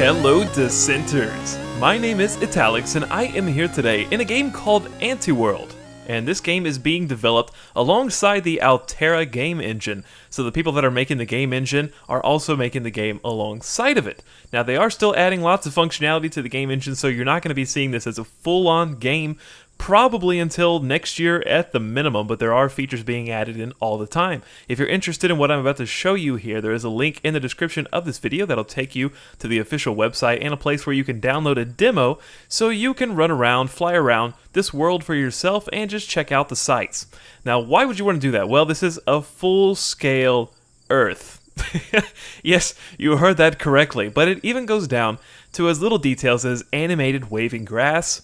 Hello Dissenters! My name is Italics and I am here today in a game called Anteworld. And this game is being developed alongside the Outerra game engine, so the people that are making the game engine are also making the game alongside of it. Now they are still adding lots of functionality to the game engine, so you're not going to be seeing this as a full-on game probably until next year at the minimum, but there are features being added in all the time. If you're interested in what I'm about to show you here, there is a link in the description of this video that'll take you to the official website and a place where you can download a demo so you can run around, fly around this world for yourself and just check out the sights. Now, why would you want to do that? Well, this is a full-scale Earth. Yes, you heard that correctly, but it even goes down to as little details as animated waving grass.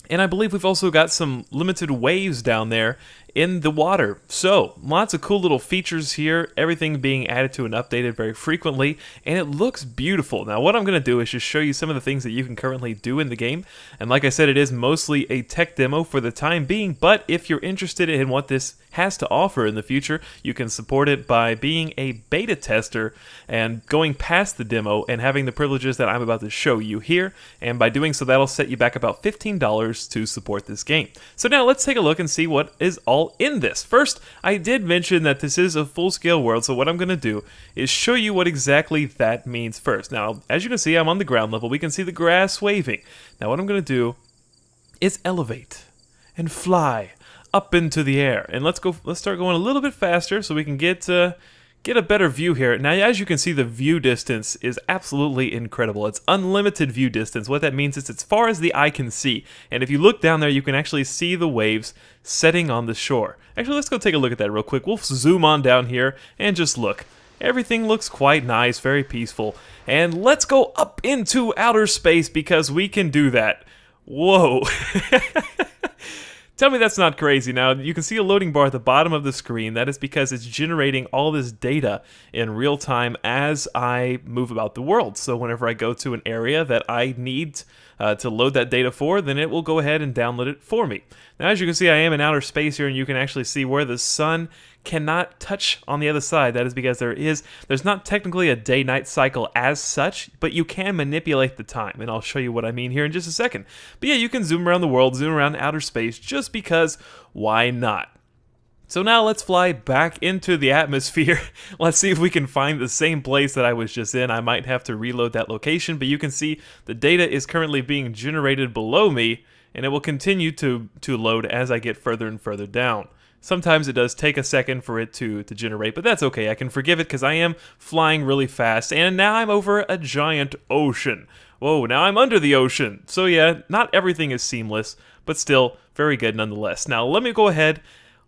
And I believe we've also got some limited waves down there in the water. So, lots of cool little features here, everything being added to and updated very frequently, and it looks beautiful. Now, what I'm going to do is just show you some of the things that you can currently do in the game. And like I said, it is mostly a tech demo for the time being, but if you're interested in what this has to offer in the future, you can support it by being a beta tester and going past the demo and having the privileges that I'm about to show you here. And by doing so, that'll set you back about $15 to support this game. So now let's take a look and see what is all in this. First, I did mention that this is a full-scale world, so what I'm going to do is show you what exactly that means first. Now, as you can see, I'm on the ground level. We can see the grass waving. Now, what I'm going to do is elevate and fly up into the air. And let's start going a little bit faster so we can get a better view here. Now, as you can see, the view distance is absolutely incredible. It's unlimited view distance. What that means is it's as far as the eye can see. And if you look down there, you can actually see the waves setting on the shore. Actually, let's go take a look at that real quick. We'll zoom on down here and just look. Everything looks quite nice, very peaceful. And let's go up into outer space because we can do that. Whoa. Tell me that's not crazy. Now, you can see a loading bar at the bottom of the screen. That is because it's generating all this data in real time as I move about the world. So whenever I go to an area that I need to load that data for, then it will go ahead and download it for me. Now, as you can see, I am in outer space here, and you can actually see where the sun cannot touch on the other side. That is because there's not technically a day-night cycle as such, but you can manipulate the time, and I'll show you what I mean here in just a second. But yeah, you can zoom around the world, zoom around outer space, just because why not? So now let's fly back into the atmosphere. Let's see if we can find the same place that I was just in. I might have to reload that location, but you can see the data is currently being generated below me, and it will continue to load as I get further and further down. Sometimes it does take a second for it to generate, but that's okay. I can forgive it because I am flying really fast, and now I'm over a giant ocean. Whoa, now I'm under the ocean. So yeah, not everything is seamless, but still very good nonetheless. Now let me go ahead.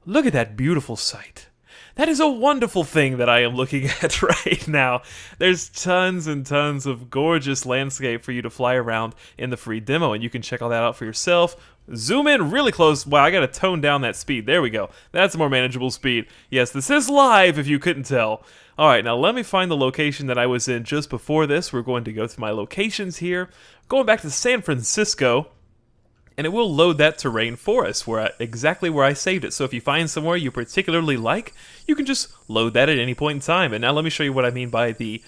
Look at that beautiful sight. That is a wonderful thing that I am looking at right now. There's tons and tons of gorgeous landscape for you to fly around in the free demo, and you can check all that out for yourself. Zoom in really close. Wow, I gotta tone down that speed. There we go. That's a more manageable speed. Yes, this is live if you couldn't tell. Alright, now let me find the location that I was in just before this. We're going to go to my locations here. Going back to San Francisco. And it will load that terrain for us, exactly where I saved it. So if you find somewhere you particularly like, you can just load that at any point in time. And now let me show you what I mean by the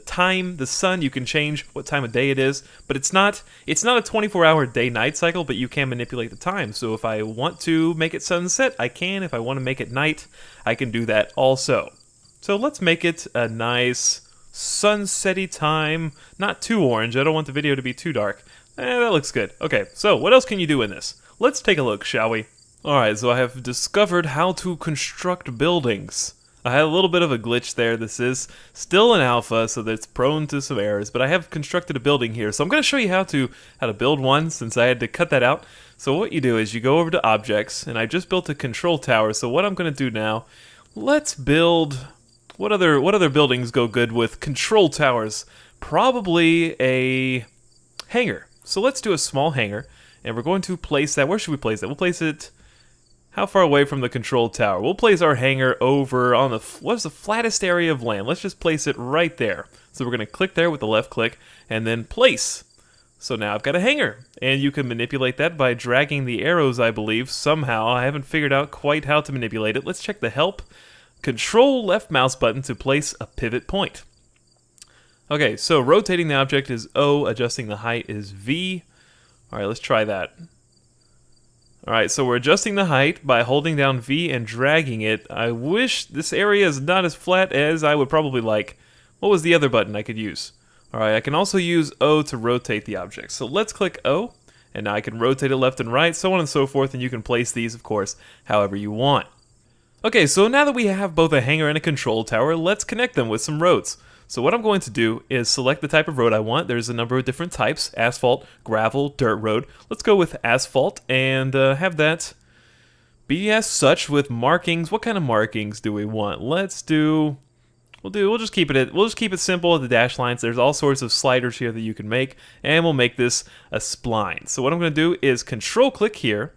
time, the sun. You can change what time of day it is, but it's not a 24-hour day-night cycle, but you can manipulate the time. So if I want to make it sunset, I can. If I want to make it night, I can do that also. So let's make it a nice sunsetty time, not too orange. I don't want the video to be too dark. That looks good. Okay, so what else can you do in this? Let's take a look, shall we? Alright, so I have discovered how to construct buildings. I had a little bit of a glitch there. This is still an alpha, so that's prone to some errors, but I have constructed a building here. So I'm going to show you how to build one, since I had to cut that out. So what you do is you go over to Objects, and I just built a control tower. So what I'm going to do now, let's build... What other buildings go good with control towers? Probably a hangar. So let's do a small hangar, and we're going to place that. Where should we place it? We'll place it... How far away from the control tower? We'll place our hangar over on what's the flattest area of land? Let's just place it right there. So we're going to click there with the left click, and then place. So now I've got a hangar, and you can manipulate that by dragging the arrows, I believe, somehow. I haven't figured out quite how to manipulate it. Let's check the help. Control left mouse button to place a pivot point. Okay, so rotating the object is O, adjusting the height is V. Alright, let's try that. Alright, so we're adjusting the height by holding down V and dragging it. I wish this area is not as flat as I would probably like. What was the other button I could use? Alright, I can also use O to rotate the object. So let's click O, and now I can rotate it left and right, so on and so forth, and you can place these, of course, however you want. Okay, so now that we have both a hangar and a control tower, let's connect them with some roads. So what I'm going to do is select the type of road I want. There's a number of different types: asphalt, gravel, dirt road. Let's go with asphalt and have that be as such with markings. What kind of markings do we want? We'll just keep it simple at the dash lines. There's all sorts of sliders here that you can make, and we'll make this a spline. So what I'm going to do is control click here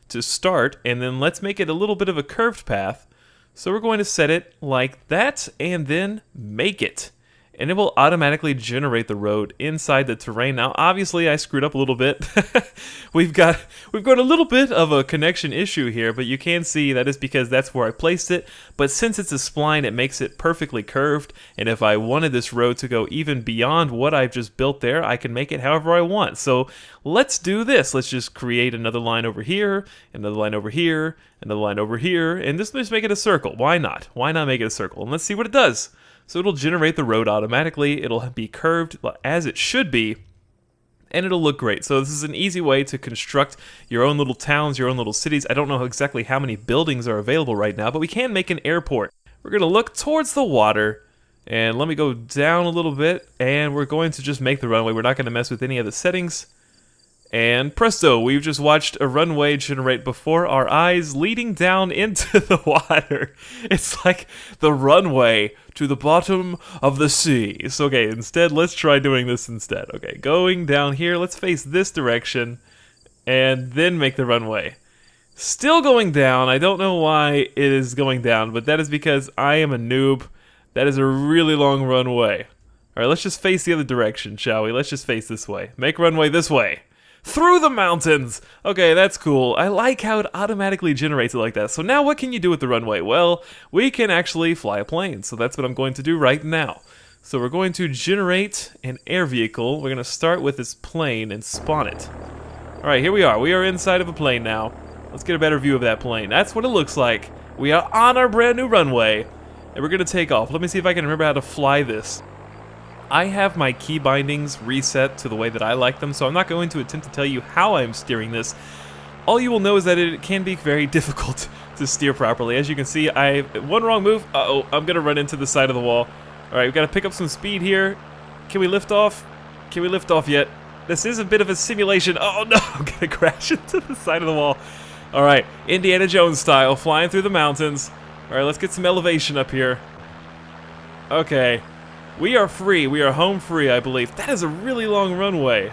to start, and then let's make it a little bit of a curved path. So we're going to set it like that and then make it. And it will automatically generate the road inside the terrain. Now, obviously, I screwed up a little bit. we've got a little bit of a connection issue here, but you can see that is because that's where I placed it. But since it's a spline, it makes it perfectly curved. And if I wanted this road to go even beyond what I've just built there, I can make it however I want. So let's do this. Let's just create another line over here, another line over here, another line over here, and just make it a circle. Why not? Why not make it a circle? And let's see what it does. So it'll generate the road automatically, it'll be curved as it should be, and it'll look great. So this is an easy way to construct your own little towns, your own little cities. I don't know exactly how many buildings are available right now, but we can make an airport. We're going to look towards the water, and let me go down a little bit, and we're going to just make the runway. We're not going to mess with any of the settings. And presto, we've just watched a runway generate before our eyes leading down into the water. It's like the runway to the bottom of the sea. So okay, instead, let's try doing this instead. Okay, going down here, let's face this direction, and then make the runway. Still going down. I don't know why it is going down, but that is because I am a noob. That is a really long runway. Alright, let's just face the other direction, shall we? Let's just face this way. Make runway this way. Through the mountains! Okay, that's cool. I like how it automatically generates it like that. So now what can you do with the runway? Well, we can actually fly a plane. So that's what I'm going to do right now. So we're going to generate an air vehicle. We're going to start with this plane and spawn it. Alright, here we are. We are inside of a plane now. Let's get a better view of that plane. That's what it looks like. We are on our brand new runway. And we're going to take off. Let me see if I can remember how to fly this. I have my key bindings reset to the way that I like them, so I'm not going to attempt to tell you how I'm steering this. All you will know is that it can be very difficult to steer properly. As you can see, one wrong move, uh-oh, I'm going to run into the side of the wall. Alright, we've got to pick up some speed here. Can we lift off? Can we lift off yet? This is a bit of a simulation. Oh no, I'm going to crash into the side of the wall. Alright, Indiana Jones style, flying through the mountains. Alright, let's get some elevation up here. Okay. We are free. We are home free, I believe. That is a really long runway.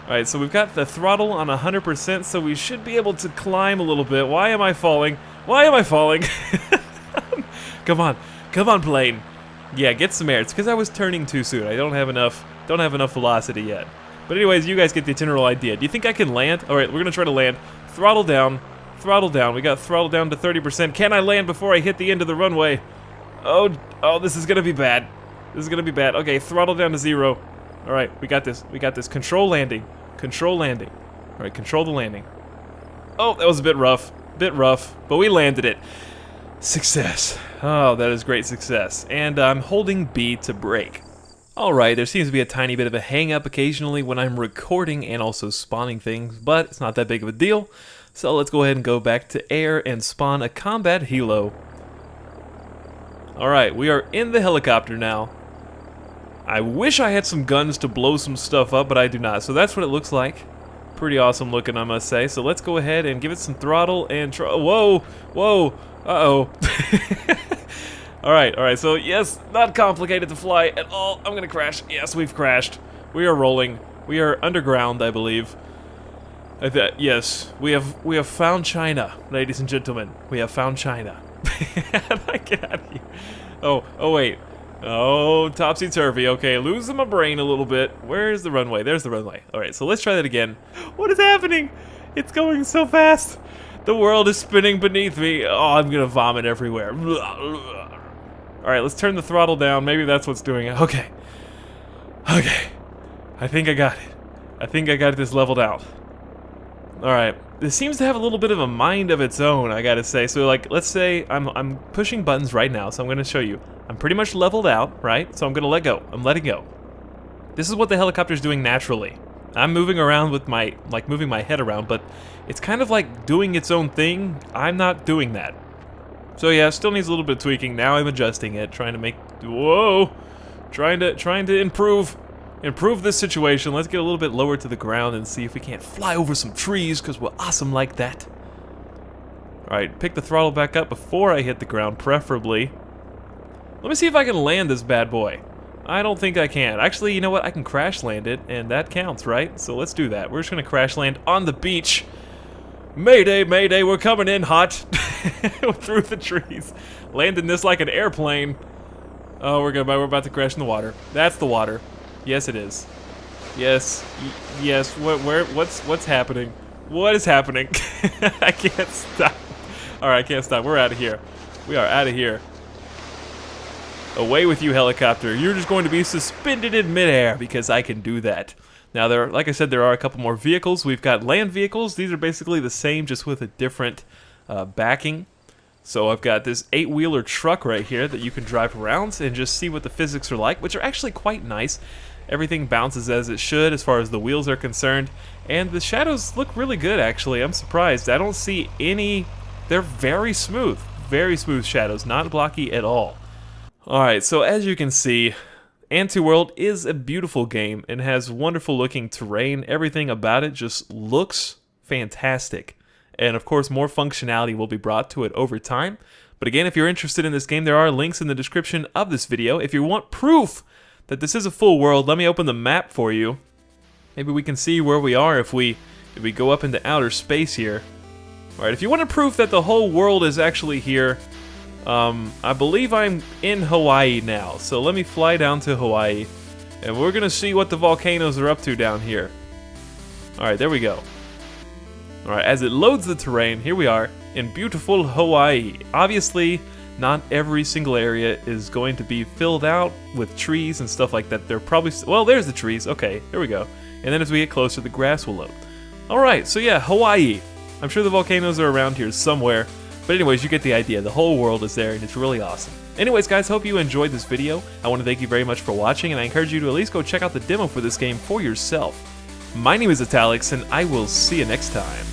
Alright, so we've got the throttle on 100%, so we should be able to climb a little bit. Why am I falling? Why am I falling? Come on. Come on, plane. Yeah, get some air. It's because I was turning too soon. I don't have enough velocity yet. But anyways, you guys get the general idea. Do you think I can land? Alright, we're going to try to land. Throttle down. Throttle down. We got throttle down to 30%. Can I land before I hit the end of the runway? Oh, this is going to be bad. This is gonna be bad. Okay, throttle down to 0. Alright, we got this. We got this. Control landing. Control landing. Alright, control the landing. Oh, that was a bit rough. But we landed it. Success. Oh, that is great success. And I'm holding B to brake. Alright, there seems to be a tiny bit of a hang-up occasionally when I'm recording and also spawning things, but it's not that big of a deal. So let's go ahead and go back to air and spawn a combat helo. Alright, we are in the helicopter now. I wish I had some guns to blow some stuff up, but I do not. So that's what it looks like. Pretty awesome looking, I must say. So let's go ahead and give it some throttle and whoa, whoa, uh-oh. Alright, so yes, not complicated to fly at all. I'm gonna crash. Yes, we've crashed. We are rolling. We are underground, I believe. Yes, we have found China, ladies and gentlemen. We have found China. How do I get out of here? Oh wait. Oh, topsy-turvy. Okay, losing my brain a little bit. Where's the runway? There's the runway. Alright, so let's try that again. What is happening? It's going so fast. The world is spinning beneath me. Oh, I'm gonna vomit everywhere. Alright, let's turn the throttle down. Maybe that's what's doing it. Okay. Okay. I think I got it. I think I got this leveled out. Alright. This seems to have a little bit of a mind of its own, I gotta say. So, like, let's say I'm pushing buttons right now, so I'm gonna show you. I'm pretty much leveled out, right? So I'm gonna let go. I'm letting go. This is what the helicopter's doing naturally. I'm moving around with my, like, moving my head around, but it's kind of like doing its own thing. I'm not doing that. So yeah, still needs a little bit of tweaking. Now I'm adjusting it, trying to make, whoa! Trying to improve this situation. Let's get a little bit lower to the ground and see if we can't fly over some trees, because we're awesome like that. Alright, pick the throttle back up before I hit the ground, preferably. Let me see if I can land this bad boy. I don't think I can. Actually, you know what? I can crash land it, and that counts, right? So let's do that. We're just gonna crash land on the beach. Mayday, mayday, we're coming in hot. Through the trees. Landing this like an airplane. Oh, we're about to crash in the water. That's the water. Yes, it is. Yes. Yes. What's happening? What is happening? I can't stop. Alright, I can't stop. We're out of here. We are out of here. Away with you, helicopter. You're just going to be suspended in midair because I can do that. Now, like I said, there are a couple more vehicles. We've got land vehicles. These are basically the same, just with a different backing. So I've got this 8-wheeler truck right here that you can drive around and just see what the physics are like, which are actually quite nice. Everything bounces as it should as far as the wheels are concerned. And the shadows look really good, actually. I'm surprised. I don't see any... They're very smooth shadows, not blocky at all. Alright, so as you can see, Anteworld is a beautiful game and has wonderful looking terrain. Everything about it just looks fantastic. And of course, more functionality will be brought to it over time. But again, if you're interested in this game, there are links in the description of this video. If you want proof that this is a full world, let me open the map for you. Maybe we can see where we are if we go up into outer space here. Alright, if you want proof that the whole world is actually here, I believe I'm in Hawaii now, so let me fly down to Hawaii, and we're gonna see what the volcanoes are up to down here. Alright, there we go. Alright, as it loads the terrain, here we are in beautiful Hawaii. Obviously, not every single area is going to be filled out with trees and stuff like that. They're probably, well, there's the trees. Okay, there we go. And then as we get closer, the grass will load. Alright, so yeah, Hawaii. I'm sure the volcanoes are around here somewhere. But anyways, you get the idea. The whole world is there, and it's really awesome. Anyways, guys, hope you enjoyed this video. I want to thank you very much for watching, and I encourage you to at least go check out the demo for this game for yourself. My name is Italics, and I will see you next time.